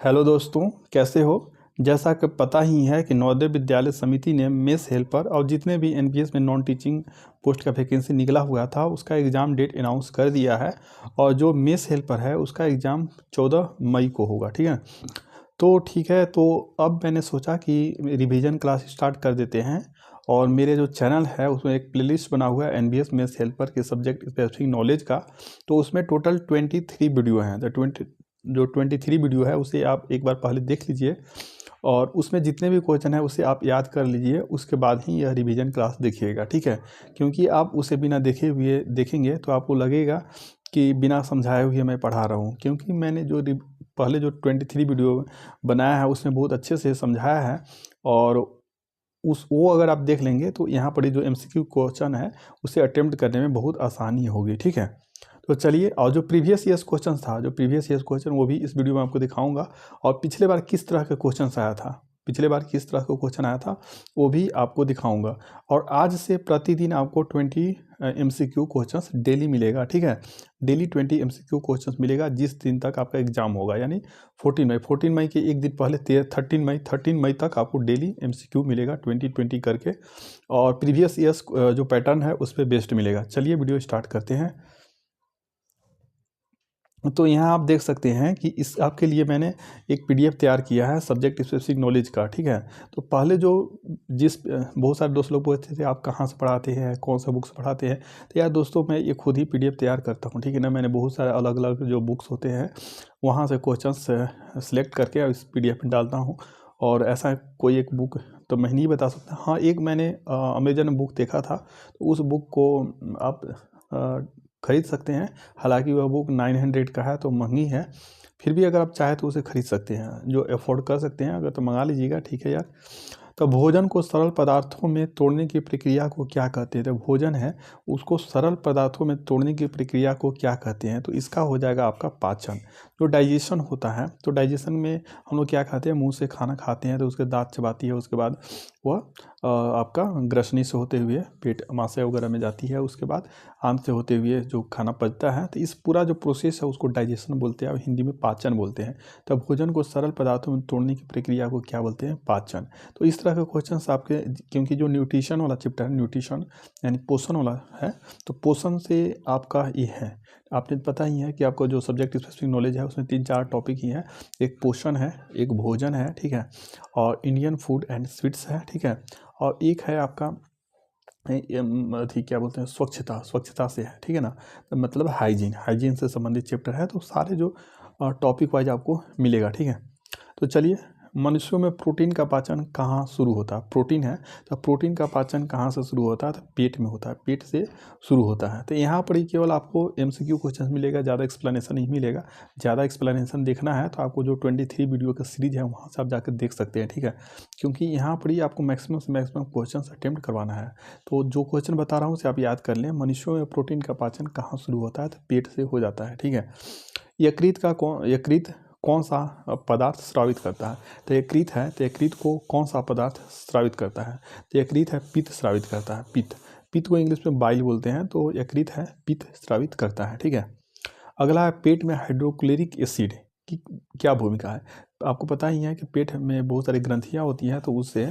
Hello दोस्तों, कैसे हो। जैसा कि पता ही है कि नवोदय विद्यालय समिति ने मेस हेल्पर और जितने भी एनपीएस में नॉन टीचिंग पोस्ट का वैकेंसी निकला हुआ था उसका एग्ज़ाम डेट अनाउंस कर दिया है। और जो मेस हेल्पर है उसका एग्ज़ाम 14 मई को होगा। ठीक है, तो ठीक है, तो अब मैंने सोचा कि रिवीजन क्लास स्टार्ट कर देते हैं। और मेरे जो चैनल है उसमें एक प्लेलिस्ट बना हुआ है एनबीएस मेस हेल्पर के सब्जेक्ट स्पेसिफिक नॉलेज का। तो उसमें टोटल 23 वीडियो हैं। जो 23 वीडियो है उसे आप एक बार पहले देख लीजिए और उसमें जितने भी क्वेश्चन है उसे आप याद कर लीजिए, उसके बाद ही यह रिवीजन क्लास देखिएगा। ठीक है, क्योंकि आप उसे बिना देखे हुए देखेंगे तो आपको लगेगा कि बिना समझाए हुए मैं पढ़ा रहा हूँ, क्योंकि मैंने जो पहले जो 23 वीडियो बनाया है उसमें बहुत अच्छे से समझाया है। और वो अगर आप देख लेंगे तो यहाँ पर जो एमसीक्यू क्वेश्चन है उसे अटेम्प्ट करने में बहुत आसानी होगी। ठीक है, तो चलिए, और जो प्रीवियस ईयर्स क्वेश्चन था, जो प्रीवियस ईयर्स क्वेश्चन वो भी इस वीडियो में आपको दिखाऊंगा। और पिछले बार किस तरह का क्वेश्चन आया था, पिछले बार किस तरह का क्वेश्चन आया था वो भी आपको दिखाऊंगा। और आज से प्रतिदिन आपको 20 एमसीक्यू क्वेश्चंस डेली मिलेगा। ठीक है, डेली 20 एमसीक्यू क्वेश्चंस मिलेगा जिस दिन तक आपका एग्जाम होगा, यानी 14 मई के एक दिन पहले 13 मई तक आपको डेली एमसीक्यू मिलेगा 20 करके। और प्रीवियस ईयर्स जो पैटर्न है उस पर बेस्ड मिलेगा। चलिए वीडियो स्टार्ट करते हैं। तो यहाँ आप देख सकते हैं कि इस आपके लिए मैंने एक पीडीएफ तैयार किया है सब्जेक्ट स्पेसिफिक नॉलेज का। ठीक है, तो पहले जो बहुत सारे दोस्त लोग पूछते थे आप कहाँ से पढ़ाते हैं, कौन सा बुक्स पढ़ाते हैं। तो यार दोस्तों, मैं ये खुद ही पीडीएफ तैयार करता हूँ। ठीक है ना, मैंने बहुत सारे अलग अलग जो बुक्स होते हैं वहाँ से क्वेश्चन सेलेक्ट करके इस पीडीएफ में डालता हूँ। और ऐसा कोई एक बुक तो मैं नहीं बता सकता। हाँ, एक मैंने अमेजन में बुक देखा था, तो उस बुक को आप खरीद सकते हैं। हालांकि वह बुक 900 का है तो महंगी है, फिर भी अगर आप चाहें तो उसे खरीद सकते हैं। जो अफोर्ड कर सकते हैं अगर तो मंगा लीजिएगा। ठीक है यार, तो भोजन को सरल पदार्थों में तोड़ने की प्रक्रिया को क्या कहते हैं। तो भोजन है उसको सरल पदार्थों में तोड़ने की प्रक्रिया को क्या कहते हैं। तो इसका हो जाएगा आपका पाचन। जो डाइजेशन होता है, तो डाइजेशन में हम लोग क्या खाते हैं, मुंह से खाना खाते हैं तो उसके दांत चबाती है, उसके बाद वह आपका ग्रसनी से होते हुए पेट अमाशय वगैरह में जाती है, उसके बाद आंत से होते हुए जो खाना पचता है। तो इस पूरा जो प्रोसेस है उसको डाइजेशन बोलते हैं और हिंदी में पाचन बोलते हैं। तो भोजन को सरल पदार्थों में तोड़ने की प्रक्रिया को क्या बोलते हैं, पाचन। तो इस तरह के क्वेश्चंस आपके, क्योंकि जो न्यूट्रिशन वाला चैप्टर है, न्यूट्रिशन यानी पोषण वाला है, तो पोषण से आपका ये है, आपने पता ही है कि आपको जो सब्जेक्ट स्पेसिफिक नॉलेज है उसमें 3-4 टॉपिक ही है। एक पोषण है, एक भोजन है, ठीक है, और इंडियन फूड एंड स्वीट्स है। ठीक है, और एक है आपका अथी क्या बोलते हैं, स्वच्छता से है। ठीक है ना, तो मतलब हाइजीन से संबंधित चैप्टर है। तो सारे जो टॉपिक वाइज आपको मिलेगा। ठीक है, तो चलिए, मनुष्यों में प्रोटीन का पाचन कहाँ शुरू होता है। प्रोटीन है तो प्रोटीन का पाचन कहाँ से शुरू होता है, तो पेट में होता है, पेट से शुरू होता है। तो यहाँ पर ही केवल आपको एमसीक्यू क्वेश्चन मिलेगा, ज़्यादा एक्सप्लेनेशन नहीं मिलेगा। ज़्यादा एक्सप्लेनेशन देखना है तो आपको जो 23 वीडियो का सीरीज है वहाँ से आप जाकर देख सकते हैं। ठीक है, क्योंकि यहाँ पर ही आपको मैक्सिमम से मैक्सिमम क्वेश्चन अटेम्प्ट करवाना है। तो जो क्वेश्चन बता रहा हूँ उसे आप याद कर लें। मनुष्यों में प्रोटीन का पाचन कहाँ शुरू होता है, तो पेट से हो जाता है। ठीक है, यकृत कौन सा पदार्थ स्रावित करता है। तो यकृत है, तो यकृत को कौन सा पदार्थ स्रावित करता है। तो यकृत है पित्त स्रावित करता है। पित्त को इंग्लिश में बाइल बोलते हैं, तो यकृत है पित्त स्रावित करता है। ठीक है, अगला है पेट में हाइड्रोक्लोरिक एसिड की क्या भूमिका है। तो आपको पता ही है कि पेट में बहुत सारी ग्रंथियाँ होती हैं, तो उससे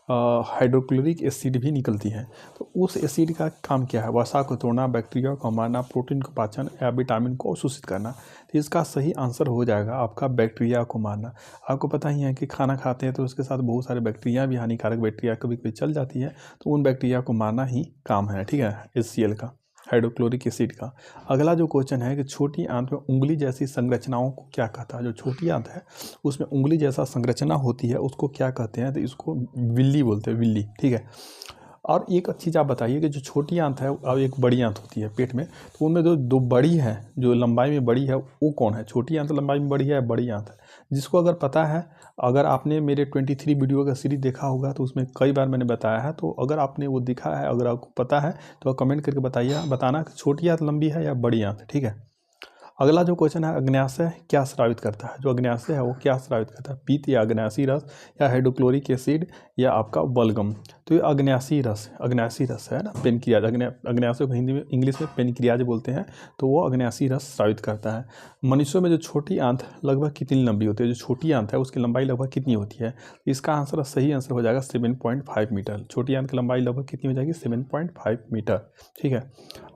हाइड्रोक्लोरिक एसिड भी निकलती है। तो उस एसिड का काम क्या है, वसा को तोड़ना, बैक्टीरिया को मारना, प्रोटीन को पाचन या विटामिन को अवशोषित करना। तो इसका सही आंसर हो जाएगा आपका बैक्टीरिया को मारना। आपको पता ही है कि खाना खाते हैं तो उसके साथ बहुत सारे बैक्टीरिया भी, हानिकारक बैक्टीरिया कभी कभी चल जाती है, तो उन बैक्टीरिया को मारना ही काम है। ठीक है, HCl का, हाइड्रोक्लोरिक एसिड का। अगला जो क्वेश्चन है कि छोटी आंत में उंगली जैसी संरचनाओं को क्या कहता है। जो छोटी आंत है उसमें उंगली जैसा संरचना होती है उसको क्या कहते हैं, तो इसको विल्ली बोलते हैं, विल्ली। ठीक है, और एक चीज़ आप बताइए कि जो छोटी आंत है और एक बड़ी आंत होती है पेट में, तो उनमें जो दो बड़ी है, जो लंबाई में बड़ी है, वो कौन है। छोटी आंत लंबाई में बड़ी है, बड़ी आंत है। जिसको अगर पता है, अगर आपने मेरे 23 वीडियो का सीरीज देखा होगा तो उसमें कई बार मैंने बताया है। तो अगर आपने वो देखा है, अगर आपको पता है तो कमेंट करके बताना कि छोटी आंत लंबी है या बड़ी आंत। ठीक है, अगला जो क्वेश्चन है, अग्न्याशय क्या स्रावित करता है? जो अग्न्याशय है वो क्या स्रावित करता है? पित्त या अग्न्यासी रस या हाइड्रोक्लोरिक एसिड या आपका बलगम? तो ये अग्न्यासी रस है ना, पेनक्रियाज। अग्न्याशय को हिंदी में, इंग्लिश में पेनक्रियाज बोलते हैं। तो वो अग्न्यासी रस स्रावित करता है। मनुष्यों में जो छोटी आंत लगभग कितनी लंबी होती है? जो छोटी आंत है उसकी लंबाई लगभग कितनी होती है? इसका आंसर, सही आंसर हो जाएगा 7.5 मीटर। छोटी आंत की लंबाई लगभग कितनी हो जाएगी? 7.5 मीटर। ठीक है।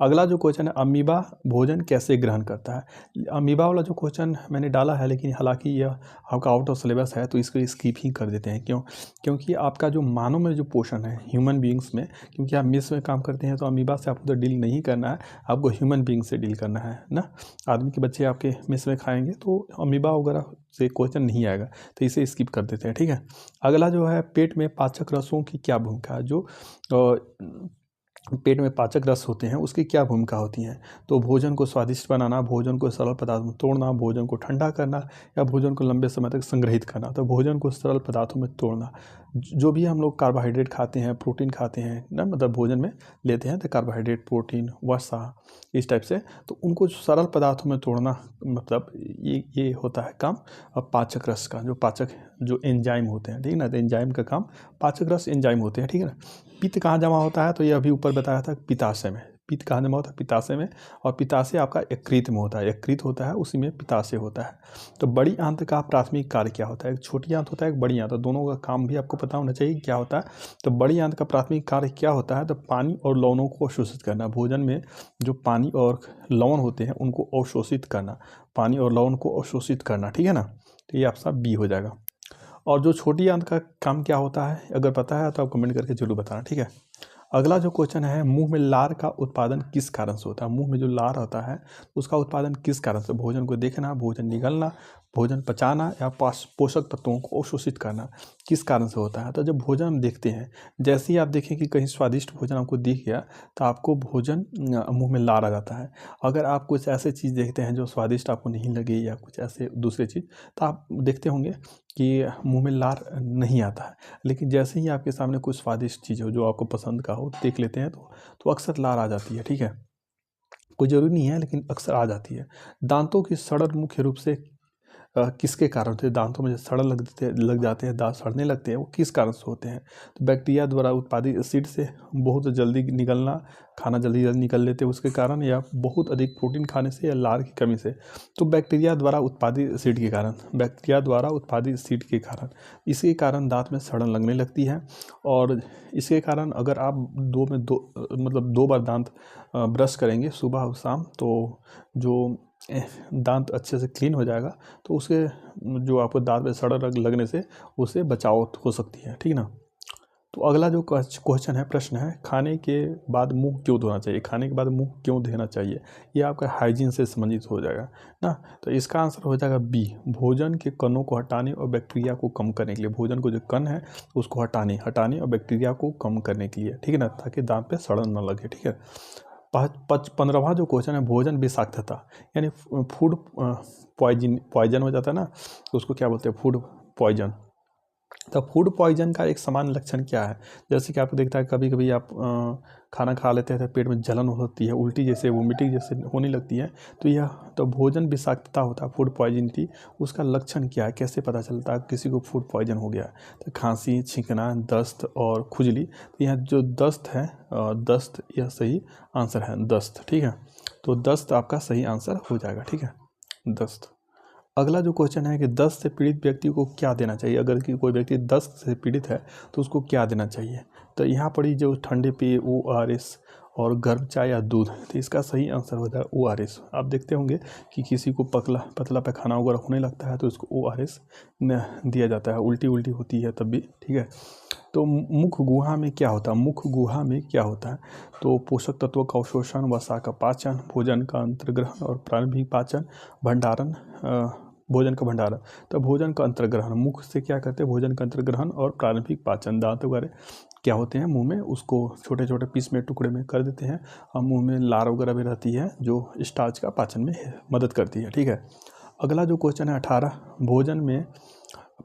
अगला जो क्वेश्चन है, अमीबा भोजन कैसे ग्रहण करता है? अमीबा वाला जो क्वेश्चन मैंने डाला है, लेकिन हालांकि यह आपका आउट ऑफ सिलेबस है तो इसको स्किप ही कर देते हैं। क्यों? क्योंकि आपका जो मानव में जो पोषण है, ह्यूमन बींग्स में, क्योंकि आप मेस में काम करते हैं तो अमीबा से आपको तो डील नहीं करना है, आपको ह्यूमन बींग से डील करना है ना। आदमी के बच्चे आपके मेस में खाएंगे तो अमीबा वगैरह से क्वेश्चन नहीं आएगा, तो इसे स्किप कर देते हैं। ठीक है। अगला जो है, पेट में पाचक रसों की क्या भूमिका है? जो पेट में पाचक रस होते हैं उसकी क्या भूमिका होती है? तो भोजन को स्वादिष्ट बनाना, भोजन को सरल पदार्थ में तोड़ना, भोजन को ठंडा करना या भोजन को लंबे समय तक संग्रहित करना। तो भोजन को सरल पदार्थों में तोड़ना। जो भी हम लोग कार्बोहाइड्रेट खाते हैं, प्रोटीन खाते हैं ना, मतलब भोजन में लेते हैं तो कार्बोहाइड्रेट, प्रोटीन, वसा, इस टाइप से, तो उनको सरल पदार्थों में तोड़ना, मतलब ये होता है काम अब पाचक रस का। जो पाचक, जो एंजाइम होते हैं, ठीक है ना, तो एंजाइम का काम, पाचक रस एंजाइम होते हैं। ठीक है ना। पित्त कहाँ जमा होता है? तो ये अभी ऊपर बताया था, पित्ताशय में। पित्त कहाँ जमा होता है? पित्ताशय में। और पित्ताशय आपका यकृत में होता है, यकृत होता है उसी में पित्ताशय होता है। तो बड़ी आंत का प्राथमिक कार्य क्या होता है? एक छोटी आंत होता है, एक बड़ी आंत, तो दोनों का काम भी आपको पता होना चाहिए क्या होता है। तो बड़ी आंत का प्राथमिक कार्य क्या होता है? तो पानी और लवणों को अवशोषित करना। भोजन में जो पानी और लवण होते हैं उनको अवशोषित करना, पानी और लवण को अवशोषित करना। ठीक है ना। तो ये आपका बी हो जाएगा। और जो छोटी आंत का काम क्या होता है, अगर पता है तो आप कमेंट करके जरूर बताना। ठीक है। अगला जो क्वेश्चन है, मुंह में लार का उत्पादन किस कारण से होता है? मुंह में जो लार होता है उसका उत्पादन किस कारण से? भोजन को देखना, भोजन निगलना, भोजन पचाना या पोषक तत्वों को अवशोषित करना, किस कारण से होता है? तो जब भोजन हम देखते हैं, जैसे ही आप देखें कि कहीं स्वादिष्ट भोजन आपको दिख गया तो आपको भोजन मुंह में लार आ जाता है। अगर आप कुछ ऐसे चीज़ देखते हैं जो स्वादिष्ट आपको नहीं लगे या कुछ ऐसे दूसरी चीज़, तो आप देखते होंगे कि मुंह में लार नहीं आता है। लेकिन जैसे ही आपके सामने कुछ स्वादिष्ट चीज़ हो जो आपको पसंद का हो, देख लेते हैं तो अक्सर लार आ जाती है। ठीक है। कोई ज़रूरी नहीं है, लेकिन अक्सर आ जाती है। दांतों की सड़न मुख्य रूप से किसके कारण होते हैं? दांतों में जो सड़न लग जाते हैं, दांत सड़ने लगते हैं, वो किस कारण से होते हैं? तो बैक्टीरिया द्वारा उत्पादित एसिड से बहुत जल्दी निकलना, खाना जल्दी निकल लेते हैं उसके कारण, या बहुत अधिक प्रोटीन खाने से, या लार की कमी से? तो बैक्टीरिया द्वारा उत्पादित एसिड के कारण, बैक्टीरिया द्वारा उत्पादित एसिड के कारण, इसके कारण दांत में सड़न लगने लगती है। और इसके कारण अगर आप मतलब 2 बार दांत ब्रश करेंगे सुबह और शाम, तो जो दांत अच्छे से क्लीन हो जाएगा, तो उसके जो आपको दांत में सड़न लगने से उससे बचाव हो सकती है। ठीक ना। तो अगला जो क्वेश्चन है, प्रश्न है, खाने के बाद मुंह क्यों धोना चाहिए? खाने के बाद मुंह क्यों धोना चाहिए? ये आपका हाइजीन से संबंधित हो जाएगा ना। तो इसका आंसर हो जाएगा बी, भोजन के कणों को हटाने और बैक्टीरिया को कम करने के लिए। भोजन को जो कण है उसको हटाने और बैक्टीरिया को कम करने के लिए। ठीक है ना, ताकि दांत पे सड़न न लगे। ठीक है। 15वां जो क्वेश्चन है, भोजन विषाक्तता, यानी फूड पॉइजन हो जाता है ना, तो उसको क्या बोलते हैं? Food poison. तो फूड पॉइजन का एक सामान्य लक्षण क्या है? जैसे कि आपको देखता है कभी कभी आप खाना खा लेते हैं तो पेट में जलन होती है, उल्टी जैसे, वोमिटिंग जैसे होने लगती है, तो यह तो भोजन विषाक्तता होता है, फूड पॉइजनिटी। उसका लक्षण क्या है, कैसे पता चलता है किसी को फूड पॉइजन हो गया? तो खांसी, छींकना, दस्त और खुजली। तो यह जो दस्त है, दस्त, यह सही आंसर है, दस्त। ठीक है। तो दस्त आपका सही आंसर हो जाएगा। ठीक है, दस्त। अगला जो क्वेश्चन है कि दस्त से पीड़ित व्यक्ति को क्या देना चाहिए? अगर कि कोई व्यक्ति दस्त से पीड़ित है तो उसको क्या देना चाहिए? तो यहाँ पर ही जो ठंडे पेय, ORS और गर्म चाय या दूध, तो इसका सही आंसर हो जाएगा ORS। आप देखते होंगे कि किसी को पतला पैखाना वगैरह होने लगता है तो उसको ORS दिया जाता है, उल्टी होती है तब भी। ठीक है। तो मुख गुहा में क्या होता है? मुख गुहा में क्या होता है? तो पोषक तत्वों का अवशोषण, वसा का पाचन, भोजन का अंतर्ग्रहण और प्रारंभिक पाचन, भंडारण, भोजन का भंडारण। तो भोजन का अंतर्ग्रहण, मुख से क्या करते हैं? भोजन का अंतर्ग्रहण और प्रारंभिक पाचन। दांत वगैरह क्या होते हैं मुंह में, उसको छोटे छोटे पीस में, टुकड़े में कर देते हैं, और मुंह में लार वगैरह भी रहती है जो स्टार्च का पाचन में मदद करती है। ठीक है। अगला जो क्वेश्चन है 18, भोजन में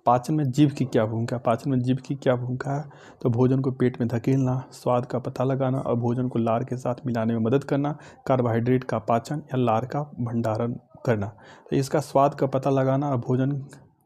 पाचन में जीभ की क्या भूमिका? पाचन में जीभ की क्या भूमिका है? तो भोजन को पेट में धकेलना, स्वाद का पता लगाना और भोजन को लार के साथ मिलाने में मदद करना, कार्बोहाइड्रेट का पाचन या लार का भंडारण करना। तो इसका स्वाद का पता लगाना और भोजन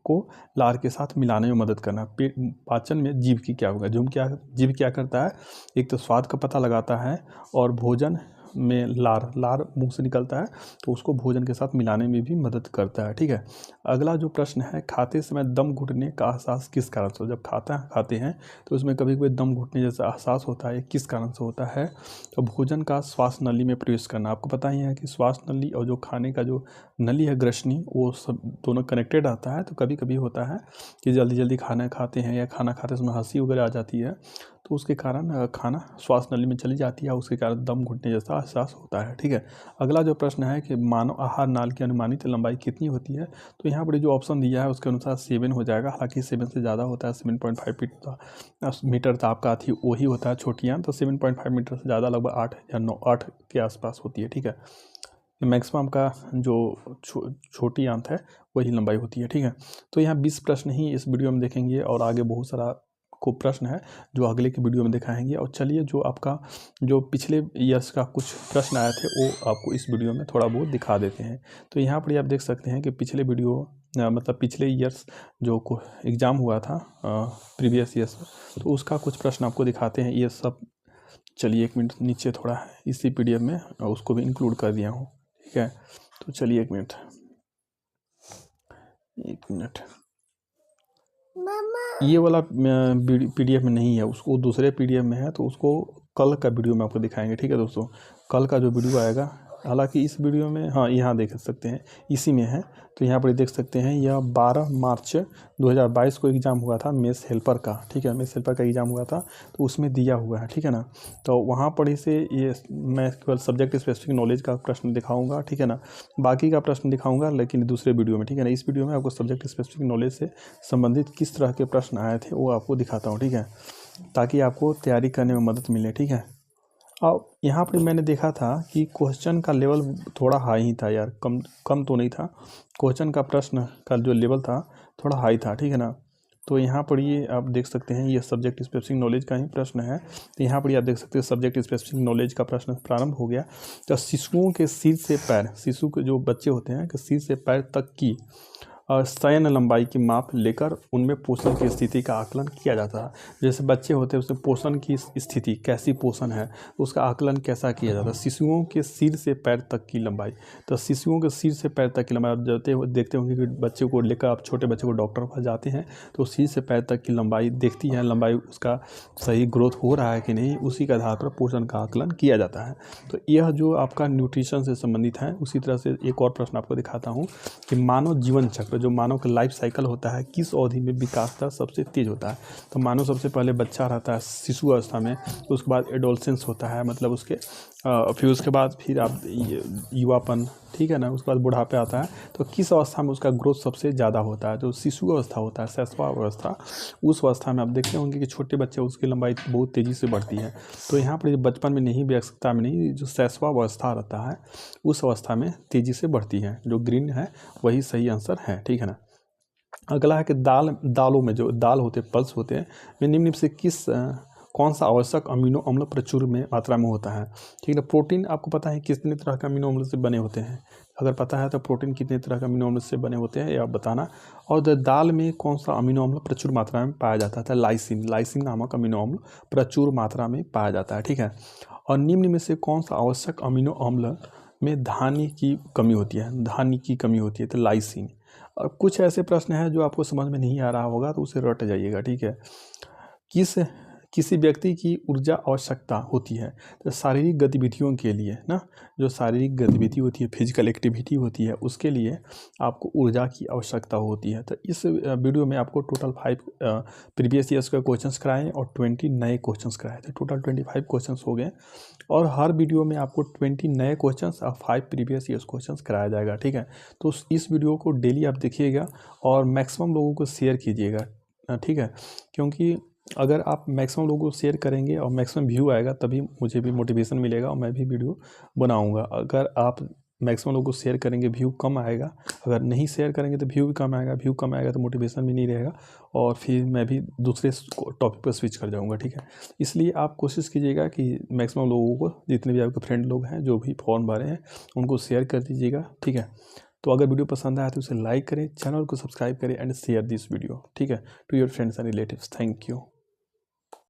को लार के साथ मिलाने में मदद करना। पेट पाचन में जीभ की क्या होगा, जीभ क्या करता है, एक तो स्वाद का पता लगाता है और भोजन में लार मुंह से निकलता है तो उसको भोजन के साथ मिलाने में भी मदद करता है। ठीक है, अगला जो प्रश्न है, खाते समय दम घुटने का एहसास किस कारण से हो। जब खाते हैं तो उसमें कभी कभी दम घुटने जैसा एहसास होता है, किस कारण से होता है। तो भोजन का श्वास नली में प्रवेश करना। आपको पता ही है कि श्वास नली और जो खाने का जो नली है ग्रसनी, वो सब दोनों कनेक्टेड रहता है। तो कभी कभी होता है कि जल्दी जल्दी खाना खाते हैं या खाना खाते समय हंसी वगैरह आ जाती है, तो उसके कारण खाना श्वास नली में चली जाती है, उसके कारण दम घुटने जैसा एहसास होता है। ठीक है, अगला जो प्रश्न है कि मानव आहार नाल की अनुमानित लंबाई कितनी होती है। तो यहाँ पर जो ऑप्शन दिया है उसके अनुसार 7 हो जाएगा, हालांकि 7 से ज़्यादा होता है। 7.5 मीटर तो आपका थी वही होता है छोटी आंत, तो 7.5 मीटर से ज़्यादा लगभग 8 या 9 8 के आसपास होती है। ठीक है, मैक्सिमम का जो छोटी आंत है वही लंबाई होती है। ठीक है, तो यहाँ 20 प्रश्न ही इस वीडियो में देखेंगे और आगे बहुत सारा को प्रश्न है जो अगले की वीडियो में दिखाएंगे। और चलिए जो आपका जो पिछले ईयर्स का कुछ प्रश्न आए थे वो आपको इस वीडियो में थोड़ा बहुत दिखा देते हैं। तो यहाँ पर आप देख सकते हैं कि पिछले वीडियो मतलब पिछले ईयर्स जो एग्ज़ाम हुआ था प्रीवियस ईयर्स में, तो उसका कुछ प्रश्न आपको दिखाते हैं ये सब। चलिए 1 मिनट नीचे थोड़ा है, इसी PDF में उसको भी इंक्लूड कर दिया हूँ। ठीक है, तो चलिए 1 मिनट ये वाला PDF में नहीं है, उसको दूसरे PDF में है, तो उसको कल का वीडियो में आपको दिखाएंगे। ठीक है दोस्तों, कल का जो वीडियो आएगा, हालांकि इस वीडियो में हाँ यहाँ देख सकते हैं इसी में है। तो यहाँ पर देख सकते हैं यह 12 मार्च 2022 को एग्ज़ाम हुआ था मेस हेल्पर का। ठीक है, मेस हेल्पर का एग्ज़ाम हुआ था तो उसमें दिया हुआ है। ठीक है ना, तो वहाँ पर इसे ये मैं केवल सब्जेक्ट स्पेसिफिक नॉलेज का प्रश्न दिखाऊंगा। ठीक है ना, बाकी का प्रश्न दिखाऊंगा लेकिन दूसरे वीडियो में। ठीक है ना, इस वीडियो में आपको सब्जेक्ट स्पेसिफिक नॉलेज से संबंधित किस तरह के प्रश्न आए थे वो आपको दिखाता हूँ। ठीक है, ताकि आपको तैयारी करने में मदद मिले। ठीक है, और यहाँ पर मैंने देखा था कि क्वेश्चन का लेवल थोड़ा हाई ही था यार, कम तो नहीं था। क्वेश्चन का प्रश्न का जो लेवल था थोड़ा हाई था। ठीक है ना, तो यहाँ पर ये आप देख सकते हैं ये सब्जेक्ट स्पेसिफिक नॉलेज का ही प्रश्न है। तो यहाँ पर आप देख सकते हैं सब्जेक्ट स्पेसिफिक नॉलेज का प्रश्न प्रारंभ हो गया। तो शिशुओं के सिर से पैर, शिशु के जो बच्चे होते हैं कि सिर से पैर तक की शयन लंबाई की माप लेकर उनमें पोषण की स्थिति का आकलन किया जाता है। जैसे बच्चे होते हैं उसमें पोषण की स्थिति कैसी पोषण है उसका आकलन कैसा किया जाता है। शिशुओं के सिर से पैर तक की लंबाई, तो शिशुओं के सिर से पैर तक की लंबाई आप देखते होंगे कि बच्चे को लेकर आप छोटे बच्चे को डॉक्टर के पास जाते हैं तो सिर से पैर तक की लंबाई देखती है, लंबाई उसका सही ग्रोथ हो रहा है कि नहीं, उसी के आधार पर पोषण का आकलन किया जाता है। तो यह जो आपका न्यूट्रिशन से संबंधित है। उसी तरह से एक और प्रश्न आपको दिखाता हूँ कि मानव जीवन चक्र, जो मानव का लाइफ साइकिल होता है, किस अवधि में विकास दर सबसे तेज होता है। तो मानव सबसे पहले बच्चा रहता है शिशु अवस्था में, उसके बाद एडोलसेंस होता है, मतलब उसके फिर उसके बाद फिर आप युवापन, ठीक है ना, उसके बाद बुढ़ापे आता है। तो किस अवस्था में उसका ग्रोथ सबसे ज़्यादा होता है। जो शिशु अवस्था होता है, शैशव अवस्था, उस अवस्था में आप देखते होंगे कि छोटे बच्चे उसकी लंबाई बहुत तेज़ी से बढ़ती है। तो यहाँ पर बचपन में नहीं, व्यस्तता में नहीं, जो शैशव अवस्था रहता है उस अवस्था में तेज़ी से बढ़ती है। जो ग्रीन है वही सही आंसर है। ठीक है ना, अगला है कि दालों में जो दाल होते हैं, पल्स होते हैं, वे निम्न से कौन सा आवश्यक अमीनो अम्ल प्रचुर में मात्रा में होता है। ठीक है, प्रोटीन आपको पता है कितने तरह के अमीनो अम्ल से बने होते हैं, अगर पता है तो प्रोटीन कितने तरह के अमीनो अम्ल से बने होते हैं ये आप बताना। और दाल में कौन सा अमीनो अम्ल प्रचुर मात्रा में पाया जाता है, लाइसिन नामक अमीनो अम्ल प्रचुर मात्रा में पाया जाता है। ठीक है, और निम्न में से कौन सा आवश्यक अमीनो अम्ल में धान्य की कमी होती है, धान्य की कमी होती है, तो लाइसिन। और कुछ ऐसे प्रश्न हैं जो आपको समझ में नहीं आ रहा होगा तो उसे रट जाइएगा। ठीक है, किसी व्यक्ति की ऊर्जा आवश्यकता होती है तो शारीरिक गतिविधियों के लिए ना, जो शारीरिक गतिविधि होती है, फिजिकल एक्टिविटी होती है, उसके लिए आपको ऊर्जा की आवश्यकता होती है। तो इस वीडियो में आपको टोटल 5 प्रीवियस ईयर्स का क्वेश्चंस कराएं और 20 नए क्वेश्चंस कराए थे। टोटल 25 क्वेश्चंस हो गए और हर वीडियो में आपको 20 नए क्वेश्चंस और 5 प्रीवियस ईयर्स क्वेश्चंस कराया जाएगा। ठीक है, तो इस वीडियो को डेली आप देखिएगा और मैक्सिमम लोगों को शेयर कीजिएगा। ठीक है, क्योंकि अगर आप मैक्सिमम लोगों को शेयर करेंगे और मैक्सिमम व्यू आएगा तभी मुझे भी मोटिवेशन मिलेगा और मैं भी वीडियो बनाऊंगा। अगर आप मैक्सिमम लोगों को शेयर करेंगे व्यू कम आएगा, अगर नहीं शेयर करेंगे तो व्यू भी कम आएगा, व्यू कम आएगा तो मोटिवेशन भी नहीं रहेगा और फिर मैं भी दूसरे टॉपिक पर स्विच कर जाऊंगा। ठीक है, इसलिए आप कोशिश कीजिएगा कि मैक्सिमम लोगों को, जितने भी आपके फ्रेंड लोग हैं जो भी फॉर्म भरे हैं, उनको शेयर कर दीजिएगा। ठीक है, तो अगर वीडियो पसंद आया तो उसे लाइक करें, चैनल को सब्सक्राइब करें एंड शेयर दिस वीडियो, ठीक है, to your friends and relatives. Thank you.